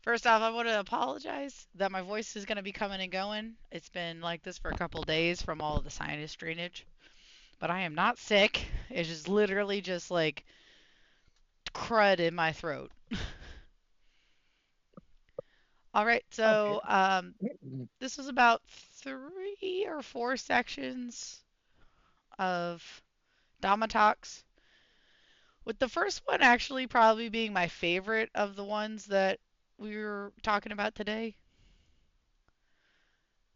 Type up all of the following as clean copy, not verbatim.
First off, I want to apologize that my voice is going to be coming and going. It's been like this for a couple days from all of the sinus drainage. But I am not sick. It's just literally just like crud in my throat. All right, Okay. so this was about 3 or 4 sections of Dhamma talks, with the first one actually probably being my favorite of the ones that we were talking about today,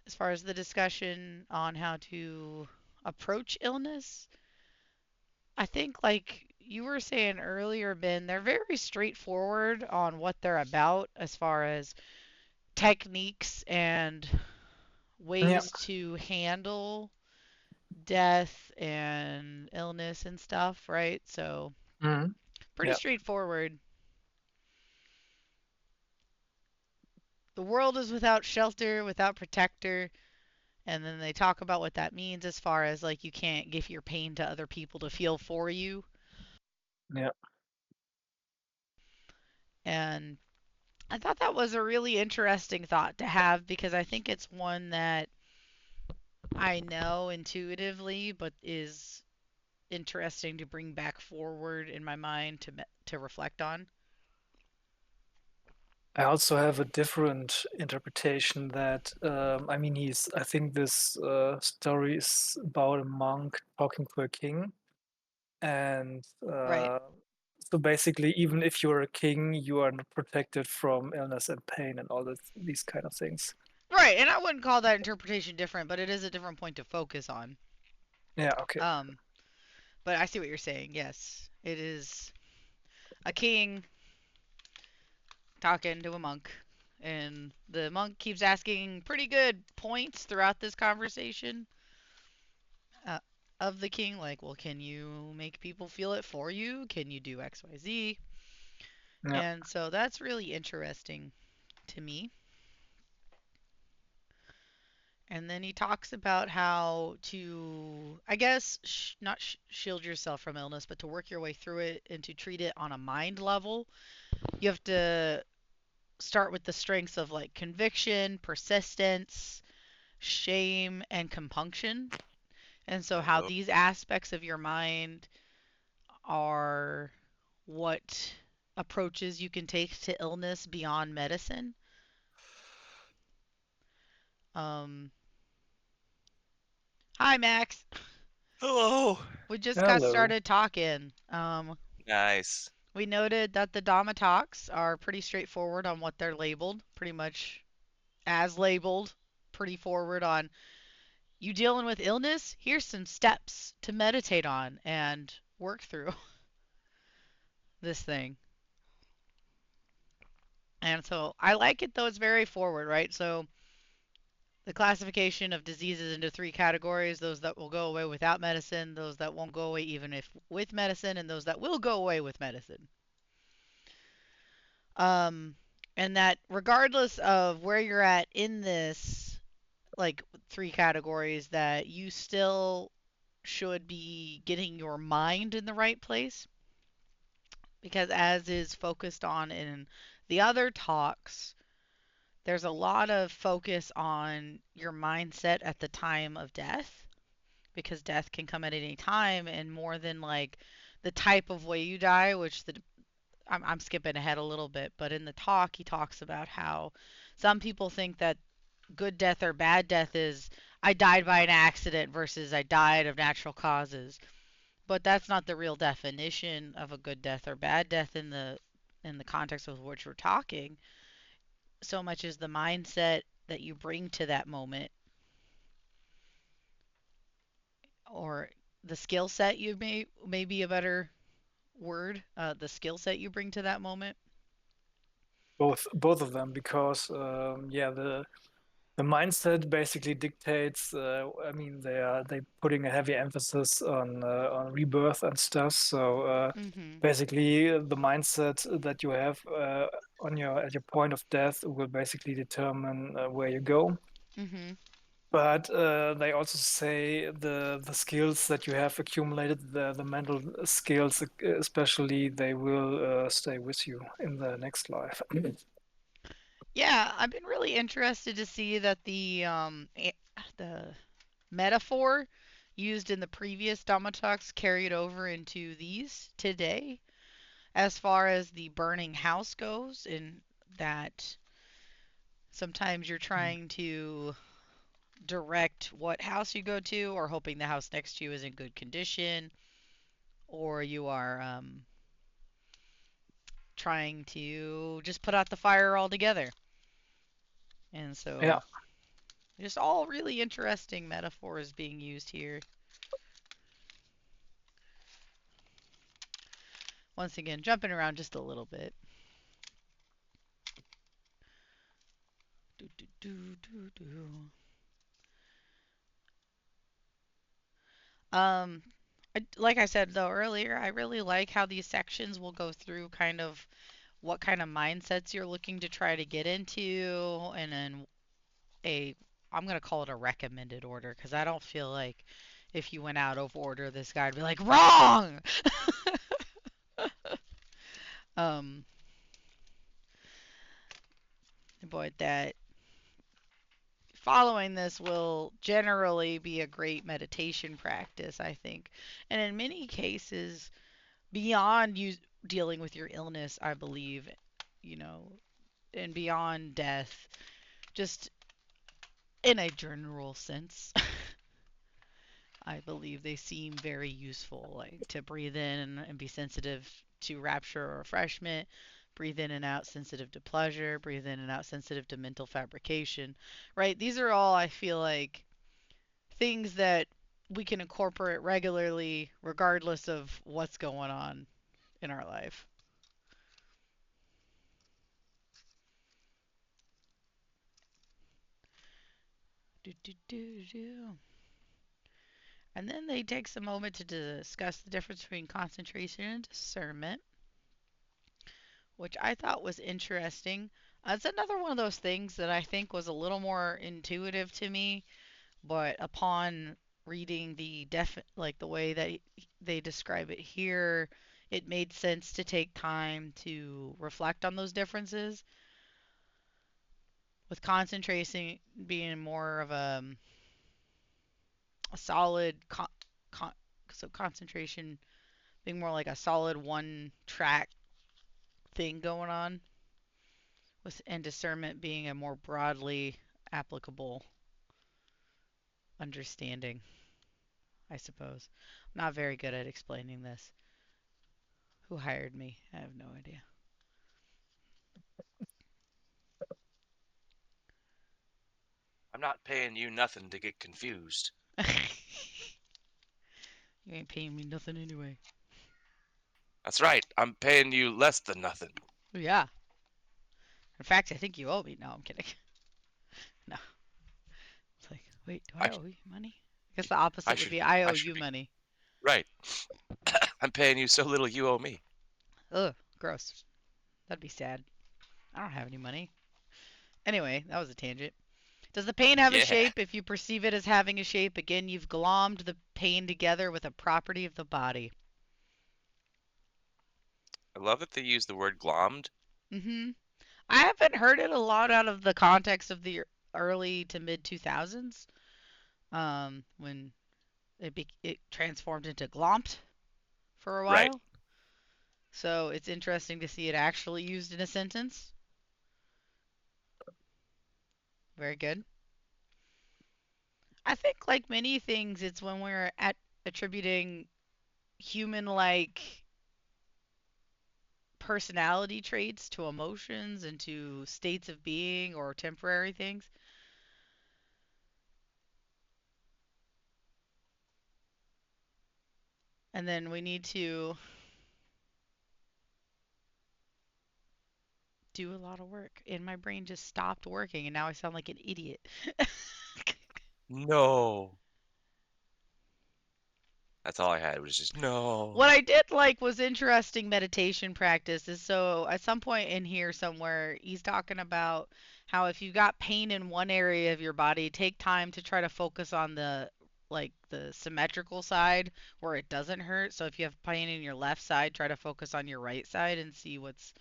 as far as the discussion on how to approach illness. I think, like you were saying earlier, Ben, they're very straightforward on what they're about as far as techniques and Yeah. ways to handle death and illness and stuff, right? So, Mhm. pretty Yeah. straightforward. The world is without shelter, without protector, and then they talk about what that means as far as like you can't give your pain to other people to feel for you. Yeah. And I thought that was a really interesting thought to have because I think it's one that I know intuitively, but is interesting to bring back forward in my mind to reflect on. I also have a different interpretation that I mean I think this story is about a monk talking to a king, and Right. so basically, even if you're a king, you are not protected from illness and pain and all these kind of things. Right, and I wouldn't call that interpretation different, but it is a different point to focus on. Yeah. Okay. Um, but I see what you're saying. Yes, it is a king talking to a monk, and the monk keeps asking pretty good points throughout this conversation uh, of the king, like, well, can you make people feel it for you? Can you do X, Y, Z? Yeah. And so that's really interesting to me. And then he talks about how to, I guess, not shield yourself from illness, but to work your way through it and to treat it on a mind level. You have to start with the strengths of like conviction, persistence, shame, and compunction. And so, how Hello. these aspects of your mind are what approaches you can take to illness beyond medicine. Um, Hi, Max. Hello. We just got Hello. started talking. Nice. We noted that the Dhamma talks are pretty straightforward on what they're labeled, pretty much as labeled, pretty forward on you dealing with illness. Here's some steps to meditate on and work through this thing. And so I like it though, it's very forward, right? So the classification of diseases into 3 categories: those that will go away without medicine, those that won't go away even if with medicine, and those that will go away with medicine. Um, and that regardless of where you're at in this, like 3 categories, that you still should be getting your mind in the right place. Because as is focused on in the other talks, there's a lot of focus on your mindset at the time of death, because death can come at any time, and more than like the type of way you die, which I'm skipping ahead a little bit, but in the talk, he talks about how some people think that good death or bad death is I died by an accident versus I died of natural causes. But that's not the real definition of a good death or bad death in the context of which we're talking. So much as the mindset that you bring to that moment, or the skill set, you may be a better word, the skill set you bring to that moment. Both of them, because yeah, the mindset basically dictates. I mean, they putting a heavy emphasis on rebirth and stuff. So Mhm. basically, the mindset that you have on your at your point of death will basically determine where you go. Mhm. But they also say the skills that you have accumulated, the mental skills, especially, they will stay with you in the next life. Yeah, I've been really interested to see that the metaphor used in the previous Dhamma talks carried over into these today, as far as the burning house goes, in that sometimes you're Mm. trying to direct what house you go to, or hoping the house next to you is in good condition, or you are trying to just put out the fire altogether. And Yeah, so, just all really interesting metaphors being used here. Once again, jumping around just a little bit. Do, do, do, do, do. Um, like I said though earlier, I really like how these sections will go through kind of what kind of mindsets you're looking to try to get into, and then a I'm gonna call it a recommended order because I don't feel like if you went out of order, this guy would be like wrong. um, but that following this will generally be a great meditation practice, I think, and in many cases beyond you dealing with your illness, I believe, you know, and beyond death, just in a general sense. I believe they seem very useful, like to breathe in and be sensitive to rapture or refreshment, breathe in and out sensitive to pleasure, breathe in and out sensitive to mental fabrication, right? These are all, I feel like, things that we can incorporate regularly regardless of what's going on in our life. Do, do, do, do. And then they take a moment to discuss the difference between concentration and discernment, which I thought was interesting. It's another one of those things that I think was a little more intuitive to me, but upon reading like the way that they describe it here, it made sense to take time to reflect on those differences. With concentration being more of a solid con- so concentration being more like a solid one track thing going on, with and discernment being a more broadly applicable understanding, I suppose. I'm not very good at explaining this. Who hired me? I have no idea. I'm not paying you nothing to get confused. You ain't paying me nothing anyway. That's right. I'm paying you less than nothing. Yeah. In fact, I think you owe me. No, I'm kidding. No. It's like, wait, do I I owe you money? I guess the opposite I would should be I owe I should you be money. right. I'm paying you so little you owe me. Ugh, gross. That'd be sad. I don't have any money. Anyway, that was a tangent. Does the pain have a Yeah. shape? If you perceive it as having a shape, again, you've glommed the pain together with a property of the body. I love that they use the word glommed. Hmm. I haven't heard it a lot out of the context of the early to mid 2000s, when it transformed into glomped for a Right. while. So it's interesting to see it actually used in a sentence. Very good. I think, like many things, it's when we're at attributing human-like personality traits to emotions and to states of being or temporary things. And then we need to do a lot of work. And my brain just stopped working, and now I sound like an idiot. No. That's all I had was just no. What I did like was interesting meditation practices. So at some point in here somewhere, he's talking about how if you got pain in one area of your body, take time to try to focus on the symmetrical side where it doesn't hurt. So if you have pain in your left side, try to focus on your right side and see what's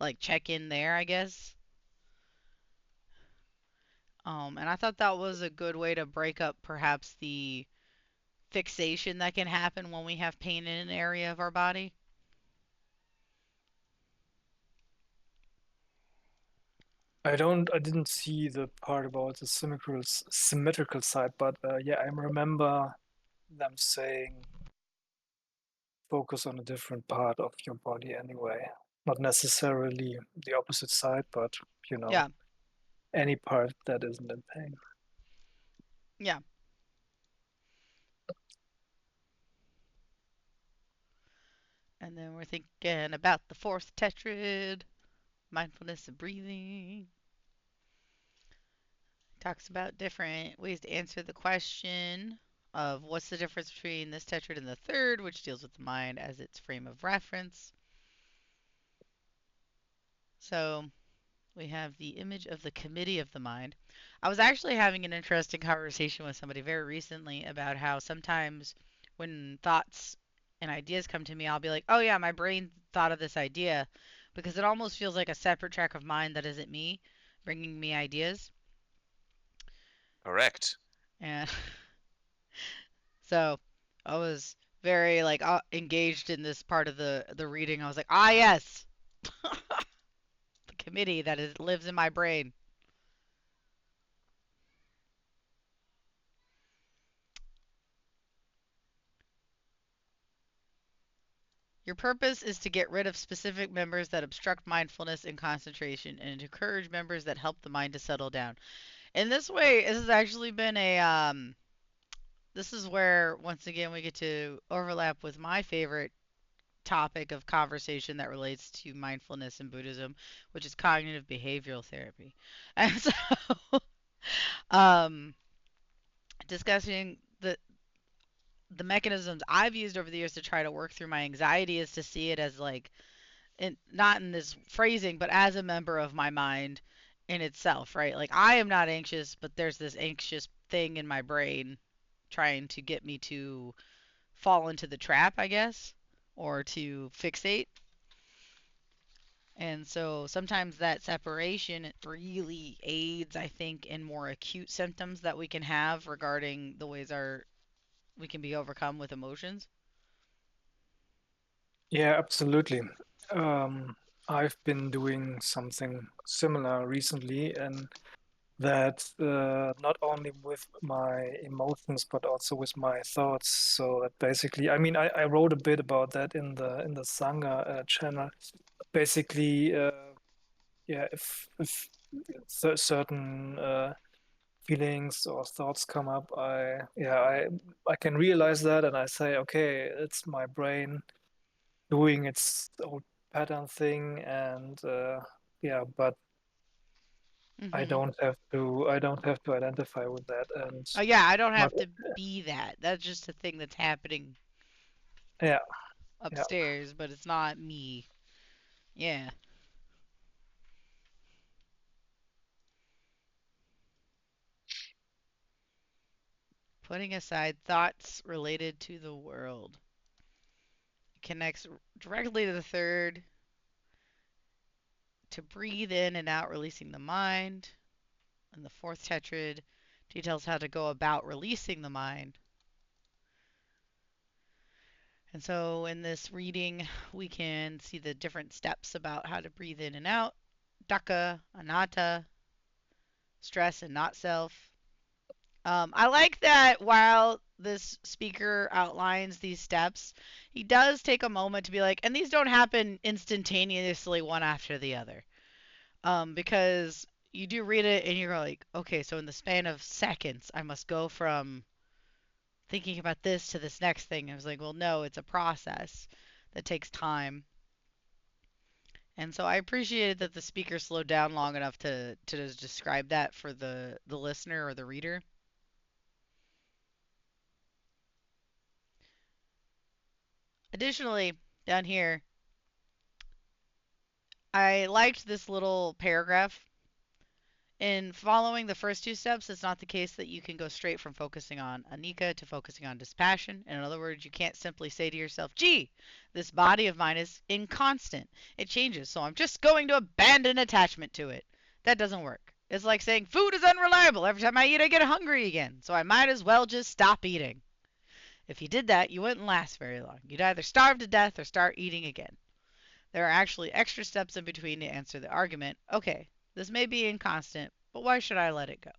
like check in there, I guess. And I thought that was a good way to break up perhaps the fixation that can happen when we have pain in an area of our body. I didn't see the part about the symmetrical side, but yeah, I remember them saying focus on a different part of your body anyway. Not necessarily the opposite side, but you know, Yeah, any part that isn't in pain. yeah. And then we're thinking about the fourth tetrad, mindfulness of breathing. Talks about different ways to answer the question of what's the difference between this tetrad and the third, which deals with the mind as its frame of reference. So we have the image of the committee of the mind. I was actually having an interesting conversation with somebody very recently about how sometimes when thoughts and ideas come to me, I'll be like, oh yeah, my brain thought of this idea because it almost feels like a separate track of mind that isn't me bringing me ideas. Correct. And so I was very like engaged in this part of the reading. I was like, ah yes, the committee that lives in my brain. Your purpose is to get rid of specific members that obstruct mindfulness and concentration, and to encourage members that help the mind to settle down. In this way, this has actually been a this is where once again we get to overlap with my favorite topic of conversation that relates to mindfulness in Buddhism, which is cognitive behavioral therapy. And so um discussing the mechanisms I've used over the years to try to work through my anxiety is to see it as like not in this phrasing, but as a member of my mind in itself, right? Like I am not anxious, but there's this anxious thing in my brain trying to get me to fall into the trap, I guess, or to fixate. And so sometimes that separation really aids, I think, in more acute symptoms that we can have regarding the ways our we can be overcome with emotions. Yeah, absolutely. I've been doing something similar recently, and that not only with my emotions but also with my thoughts. So that basically, I mean, I wrote a bit about that in the Sangha channel. Basically, yeah, if certain feelings or thoughts come up, I can realize that, and I say, okay, it's my brain doing its old pattern thing, and yeah, but Mhm. I don't have to identify with that, and Oh yeah, I don't not have to be that. That's just a thing that's happening yeah, yeah, upstairs, but it's not me. Yeah. Putting aside thoughts related to the world. It connects directly to the third, to breathe in and out, releasing the mind. And the fourth tetrad details how to go about releasing the mind. And so in this reading, we can see the different steps about how to breathe in and out. Dukkha, anatta, stress and not self. I like that while this speaker outlines these steps, he does take a moment to be like, and these don't happen instantaneously one after the other. Because you do read it and you're like, okay, so in the span of seconds, I must go from thinking about this to this next thing. I was like, well, no, it's a process that takes time. And so I appreciated that the speaker slowed down long enough to describe that for the listener or the reader. Additionally, down here, I liked this little paragraph. In following the first two steps, it's not the case that you can go straight from focusing on anicca to focusing on dispassion. In other words, you can't simply say to yourself, gee, this body of mine is inconstant. It changes, so I'm just going to abandon attachment to it. That doesn't work. It's like saying food is unreliable. Every time I eat, I get hungry again. So I might as well just stop eating. If you did that, you wouldn't last very long. You'd either starve to death or start eating again. There are actually extra steps in between to answer the argument. Okay, this may be inconstant, but why should I let it go?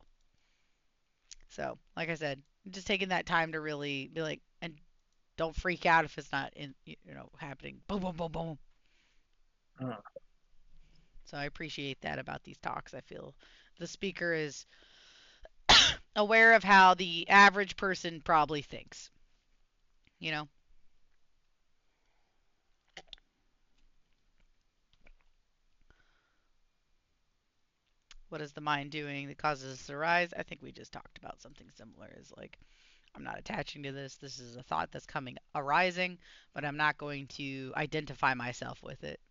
So, like I said, just taking that time to really be like, and don't freak out if it's not happening. Boom, boom, boom, boom. Mm. So I appreciate that about these talks. I feel the speaker is aware of how the average person probably thinks. You know, what is the mind doing that causes us to arise? I think we just talked about something similar. Is like, I'm not attaching to this. This is a thought that's coming arising, but I'm not going to identify myself with it.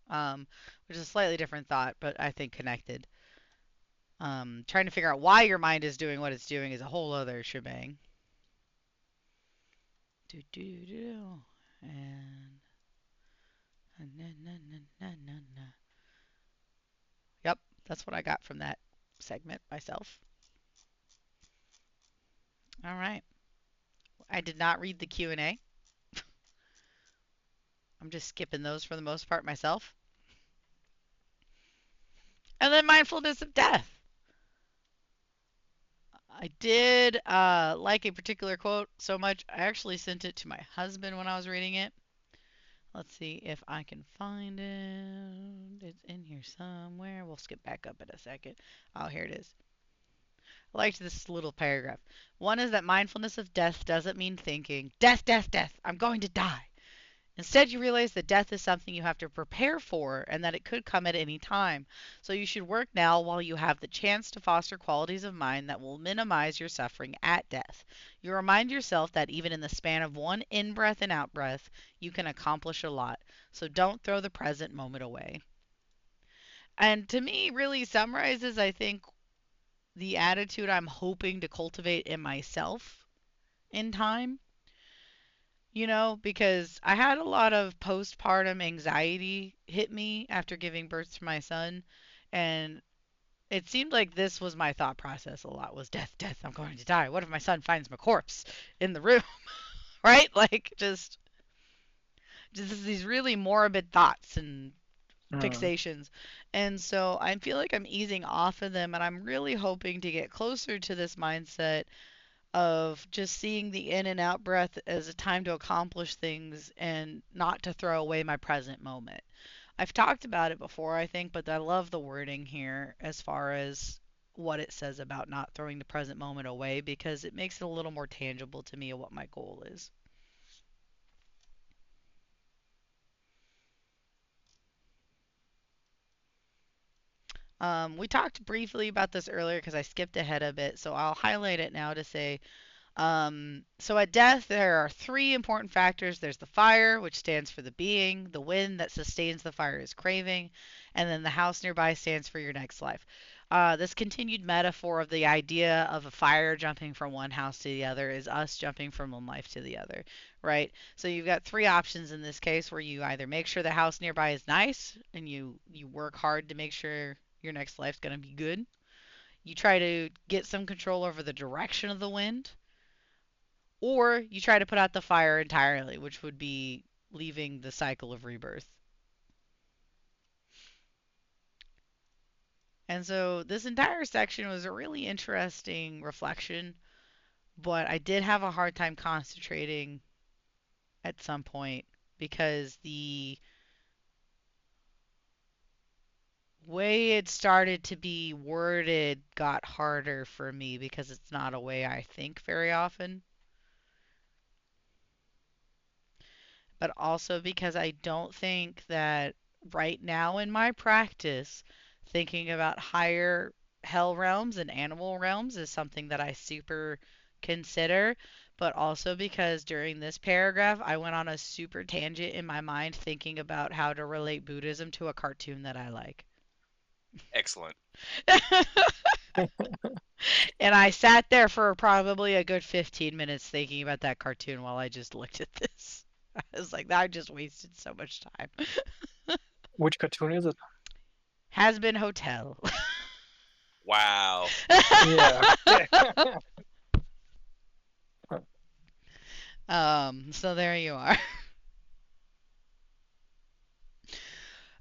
Which is a slightly different thought, but I think connected. Trying to figure out why your mind is doing what it's doing is a whole other shebang. Do do do. And na, na, na, na, na, na. Yep, that's what I got from that segment myself. All right. I did not read the Q&A. I'm just skipping those for the most part myself. And then mindfulness of death. I did like a particular quote so much, I actually sent it to my husband when I was reading it. Let's see if I can find it. It's in here somewhere. We'll skip back up in a second. Oh, here it is. I liked this little paragraph. One is that mindfulness of death doesn't mean thinking, death, death, death, I'm going to die. Instead, you realize that death is something you have to prepare for and that it could come at any time. So you should work now while you have the chance to foster qualities of mind that will minimize your suffering at death. You remind yourself that even in the span of one in-breath and out-breath, you can accomplish a lot. So don't throw the present moment away. And to me, really summarizes, I think, the attitude I'm hoping to cultivate in myself in time. Because I had a lot of postpartum anxiety hit me after giving birth to my son. And it seemed like this was my thought process a lot was death, death, I'm going to die. What if my son finds my corpse in the room? Right? Like just these really morbid thoughts and Mm. fixations. And so I feel like I'm easing off of them and I'm really hoping to get closer to this mindset of just seeing the in and out breath as a time to accomplish things and not to throw away my present moment. I've talked about it before, I think, but I love the wording here as far as what it says about not throwing the present moment away because it makes it a little more tangible to me of what my goal is. We talked briefly about this earlier because I skipped ahead a bit, so I'll highlight it now to say so at death, there are three important factors. There's the fire, which stands for the being, the wind that sustains the fire is craving, and then the house nearby stands for your next life. This continued metaphor of the idea of a fire jumping from one house to the other is us jumping from one life to the other, right? So you've got three options in this case where you either make sure the house nearby is nice and you work hard to make sure your next life's going to be good. You try to get some control over the direction of the wind or you try to put out the fire entirely, which would be leaving the cycle of rebirth. And so this entire section was a really interesting reflection, but I did have a hard time concentrating at some point because the way it started to be worded got harder for me because it's not a way I think very often. But also because I don't think that right now in my practice, thinking about higher hell realms and animal realms is something that I super consider. But also because during this paragraph, I went on a super tangent in my mind thinking about how to relate Buddhism to a cartoon that I like. Excellent. And I sat there for probably a good 15 minutes thinking about that cartoon while I just looked at this. I was like, I just wasted so much time. Which cartoon is it? Has been Hotel. Wow. Yeah. Yeah. So there you are.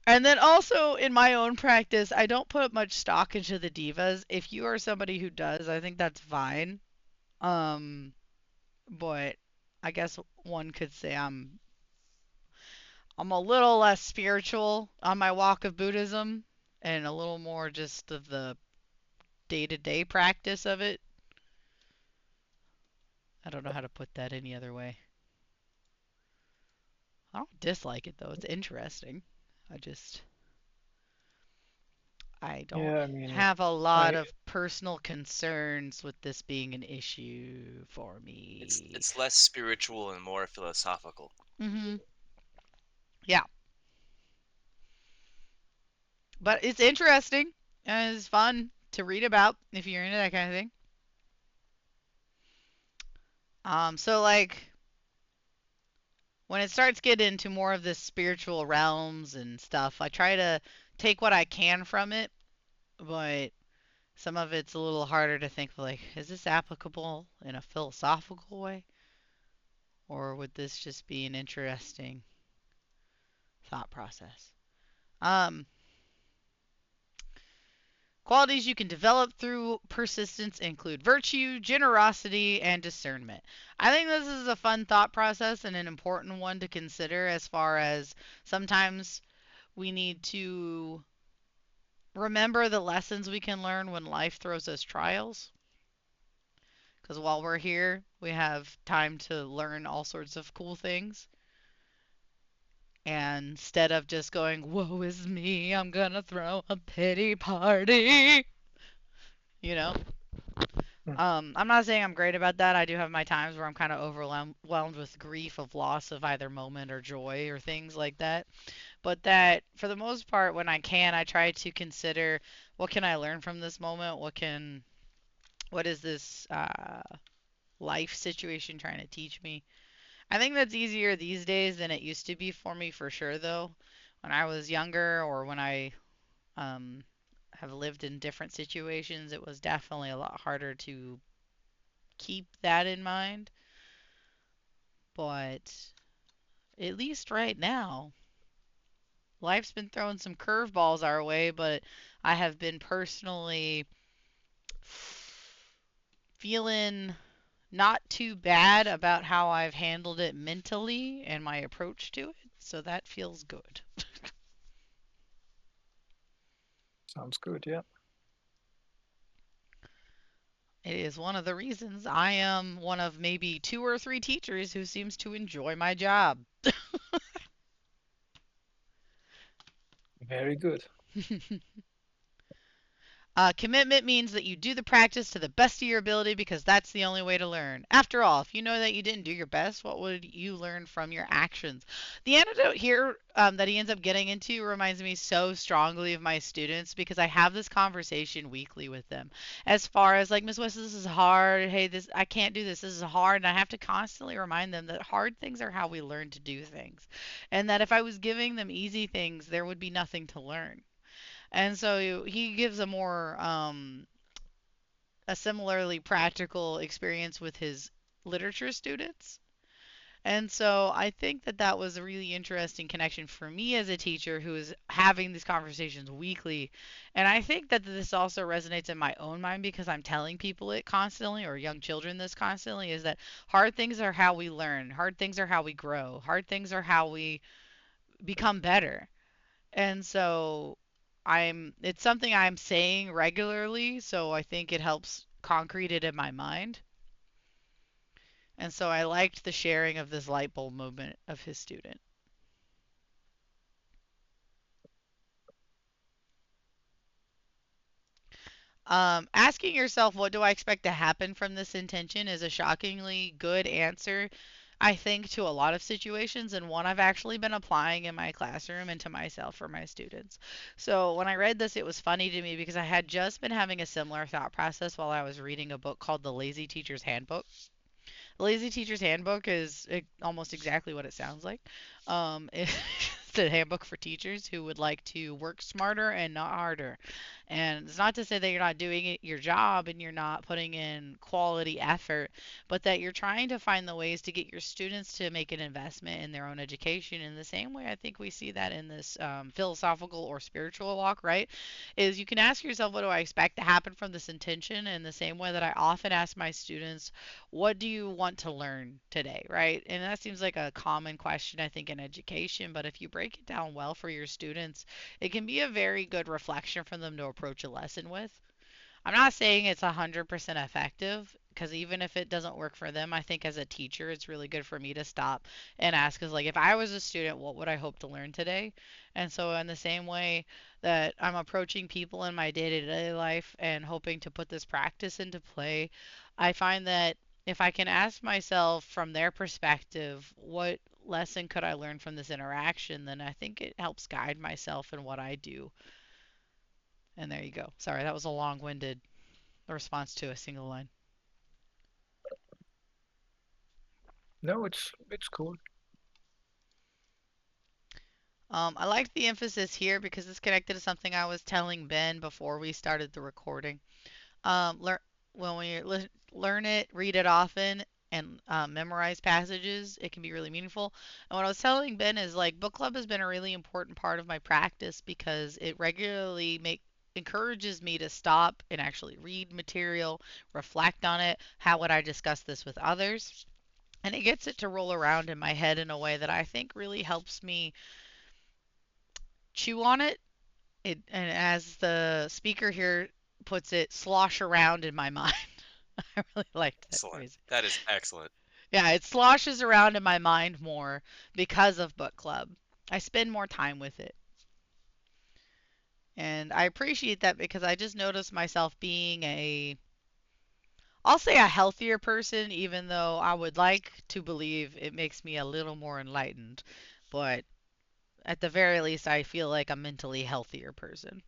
And then also in my own practice, I don't put much stock into the divas. If you are somebody who does, I think that's fine. Um, but I guess one could say I'm a little less spiritual on my walk of Buddhism and a little more just of the day-to-day practice of it. I don't know how to put that any other way. I don't dislike it though. It's interesting. I just I don't Yeah, I mean, have a lot I of personal concerns with this being an issue for It's me. it's less spiritual and more philosophical. Mhm. Yeah, but it's interesting and it's fun to read about if you're into that kind of thing. So like when it starts getting into more of this spiritual realms and stuff, I try to take what I can from it, but some of it's a little harder to think like, is this applicable in a philosophical way, or would this just be an interesting thought process? Um, Qualities you can develop through persistence include virtue, generosity, and discernment. I think this is a fun thought process and an important one to consider as far as sometimes we need to remember the lessons we can learn when life throws us trials. Because while we're here, we have time to learn all sorts of cool things. And instead of just going, woe is me, I'm gonna throw a pity party, you know? mm, I'm not saying I'm great about that. I do have my times where I'm kind of overwhelmed with grief of loss of either moment or joy or things like that. But that, for the most part, when I can, I try to consider what can I learn from this moment? What is this life situation trying to teach me? I think that's easier these days than it used to be for me for sure, though. When I was younger or when I um, have lived in different situations, it was definitely a lot harder to keep that in mind. But at least right now, life's been throwing some curveballs our way, but I have been personally feeling not too bad about how I've handled it mentally and my approach to it. So that feels good. sounds good. Yeah. It is one of the reasons I am one of maybe two or three teachers who seems to enjoy my job. Very good. Commitment means that you do the practice to the best of your ability because that's the only way to learn. After all, if you know that you didn't do your best, what would you learn from your actions? The antidote here that he ends up getting into reminds me so strongly of my students because I have this conversation weekly with them. As far as like, Miss West, this is hard. Hey, this I can't do this. This is hard, and I have to constantly remind them that hard things are how we learn to do things, and that if I was giving them easy things, there would be nothing to learn. And so he gives a similarly practical experience with his literature students. And so I think that that was a really interesting connection for me as a teacher who is having these conversations weekly. And I think that this also resonates in my own mind because I'm telling people it constantly, or young children this constantly, is that hard things are how we learn, hard things are how we grow, hard things are how we become better. And so it's something I'm saying regularly, so I think it helps concrete it in my mind. And so I liked the sharing of this light bulb moment of his student. Asking yourself, what do I expect to happen from this intention, is a shockingly good answer, I think, to a lot of situations, and one I've actually been applying in my classroom and to myself for my students. So when I read this, it was funny to me because I had just been having a similar thought process while I was reading a book called The Lazy Teacher's Handbook. The Lazy Teacher's Handbook is almost exactly what it sounds like. It's a handbook for teachers who would like to work smarter and not harder. And it's not to say that you're not doing your job and you're not putting in quality effort, but that you're trying to find the ways to get your students to make an investment in their own education. In the same way, I think we see that in this philosophical or spiritual walk, right? Is you can ask yourself, what do I expect to happen from this intention? In the same way that I often ask my students, what do you want to learn today, right? And that seems like a common question, I think, in education. But if you break it down well for your students, it can be a very good reflection for them to approach a lesson with. I'm not saying it's 100% effective because even if it doesn't work for them, I think as a teacher, it's really good for me to stop and ask, is like, if I was a student, what would I hope to learn today? And so, in the same way that I'm approaching people in my day to day life and hoping to put this practice into play, I find that if I can ask myself from their perspective, what lesson could I learn from this interaction, then I think it helps guide myself in what I do. And there you go. Sorry, that was a long winded response to a single line. No, it's cool. I like the emphasis here because it's connected to something I was telling Ben before we started the recording. Learn when learn it, read it often, and memorize passages, it can be really meaningful. And what I was telling Ben is like book club has been a really important part of my practice because it regularly make encourages me to stop and actually read material, reflect on it. How would I discuss this with others? And it gets it to roll around in my head in a way that I think really helps me chew on it. And as the speaker here puts it, slosh around in my mind. I really liked that Excellent. phrase. That is excellent. Yeah, it sloshes around in my mind more because of book club. I spend more time with it. And I appreciate that because I just noticed myself being I'll say a healthier person, even though I would like to believe it makes me a little more enlightened. But at the very least, I feel like a mentally healthier person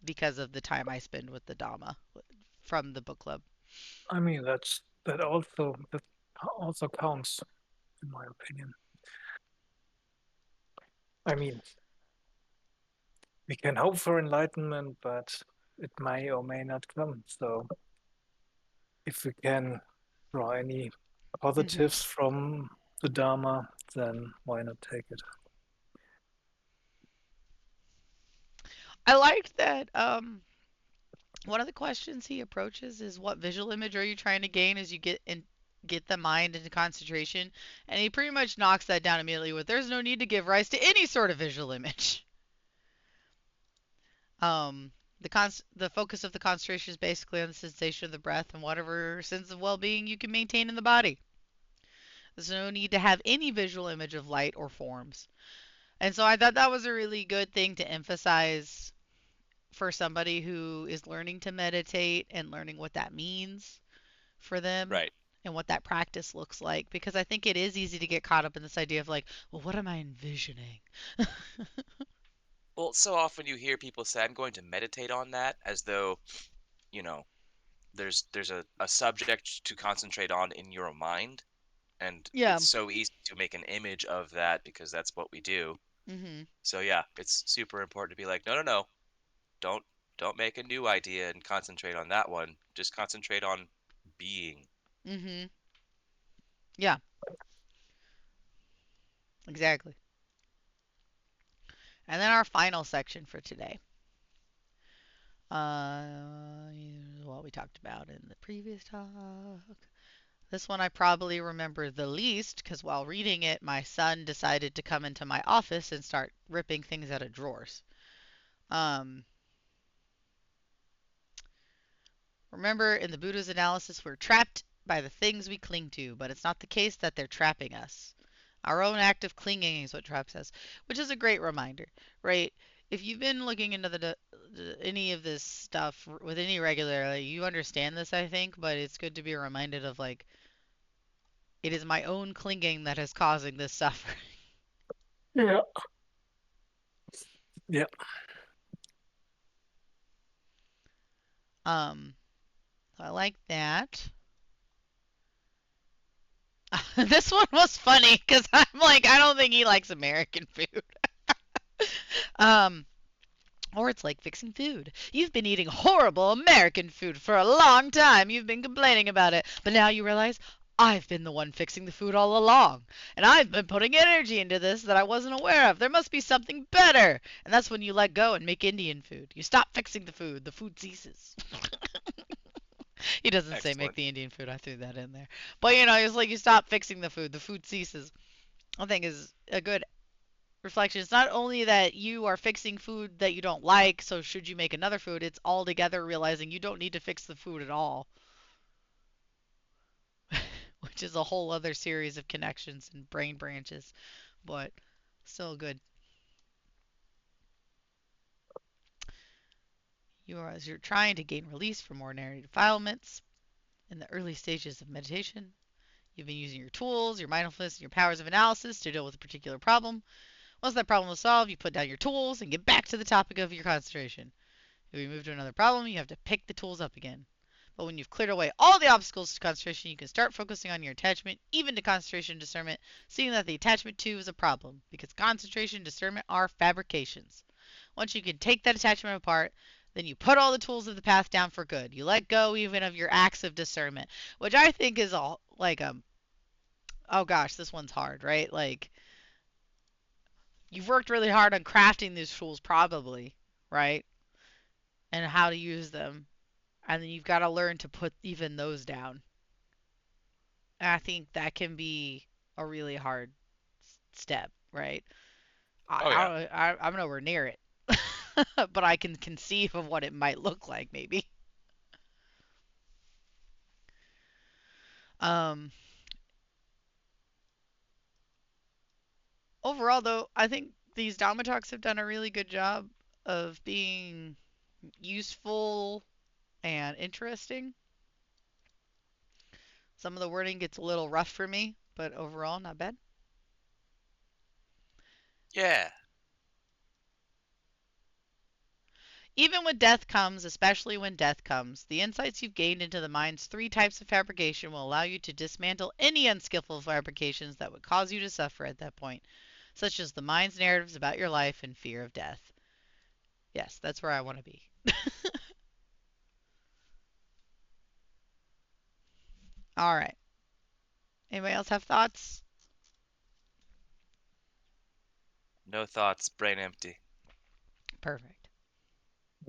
because of the time I spend with the Dhamma from the book club. I mean, that also counts, in my opinion. I mean, we can hope for enlightenment, but it may or may not come. So if we can draw any Hmm. positives from the Dharma, then why not take it? I liked that. One of the questions he approaches is, what visual image are you trying to gain as you get the mind into concentration? And he pretty much knocks that down immediately with, there's no need to give rise to any sort of visual image. Um, the focus of the concentration is basically on the sensation of the breath and whatever sense of well-being you can maintain in the body. There's no need to have any visual image of light or forms. And so I thought that was a really good thing to emphasize for somebody who is learning to meditate and learning what that means for them Right. and what that practice looks like, because I think it is easy to get caught up in this idea of like, well, what am I envisioning? Well, so often you hear people say, I'm going to meditate on that, as though, you know, there's a subject to concentrate on in your mind, and Yeah. it's so easy to make an image of that because that's what we do. Mhm. So yeah, it's super important to be like, no, no, no, don't don't make a new idea and concentrate on that one. Just concentrate on being. Mhm. Yeah, exactly. And then our final section for today. What we talked about in the previous talk. This one I probably remember the least because while reading it, my son decided to come into my office and start ripping things out of drawers. Um, Remember, in the Buddha's analysis, we're trapped by the things we cling to, but it's not the case that they're trapping us. Our own act of clinging is what traps us, which is a great reminder, right? If you've been looking into any of this stuff with any regularity, you understand this, I think, but it's good to be reminded of like, it is my own clinging that is causing this suffering. Yeah. Yeah. Um, so I like that. This one was funny because I'm like, I don't think he likes American food. Or it's like fixing food. You've been eating horrible American food for a long time. You've been complaining about it. But now you realize I've been the one fixing the food all along. And I've been putting energy into this that I wasn't aware of. There must be something better. And that's when you let go and make Indian food. You stop fixing the food ceases. He doesn't say make Excellent. the Indian food. I threw that in there. But you know, it's like you stop fixing the food ceases. I think is a good reflection. It's not only that you are fixing food that you don't like, so should you make another food, it's altogether realizing you don't need to fix the food at all, which is a whole other series of connections and brain branches, but still good. As you're trying to gain release from ordinary defilements in the early stages of meditation, you've been using your tools, your mindfulness, and your powers of analysis to deal with a particular problem. Once that problem is solved, you put down your tools and get back to the topic of your concentration. If we move to another problem, you have to pick the tools up again. But when you've cleared away all the obstacles to concentration, you can start focusing on your attachment, even to concentration and discernment, seeing that the attachment too is a problem, because concentration and discernment are fabrications. Once you can take that attachment apart, then you put all the tools of the path down for good. You let go even of your acts of discernment, which I think is all like oh gosh, this one's hard, right? Like you've worked really hard on crafting these tools probably, right? And how to use them. And then you've got to learn to put even those down. And I think that can be a really hard step, right? Oh yeah. I'm nowhere near it, but I can conceive of what it might look like, maybe. Um, Overall, though, I think these Dhamma talks have done a really good job of being useful and interesting. Some of the wording gets a little rough for me, but overall, not bad. Yeah. Even when death comes, especially when death comes, the insights you've gained into the mind's three types of fabrication will allow you to dismantle any unskillful fabrications that would cause you to suffer at that point, such as the mind's narratives about your life and fear of death. Yes, that's where I want to be. All right. Anybody else have thoughts? No thoughts, brain empty. Perfect.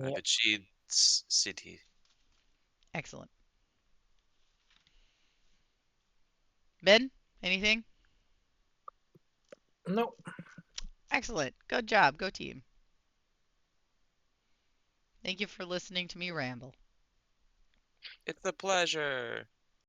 Yeah. I've achieved city. Excellent. Ben, anything? No. Excellent. Good job. Go team. Thank you for listening to me ramble. It's a pleasure.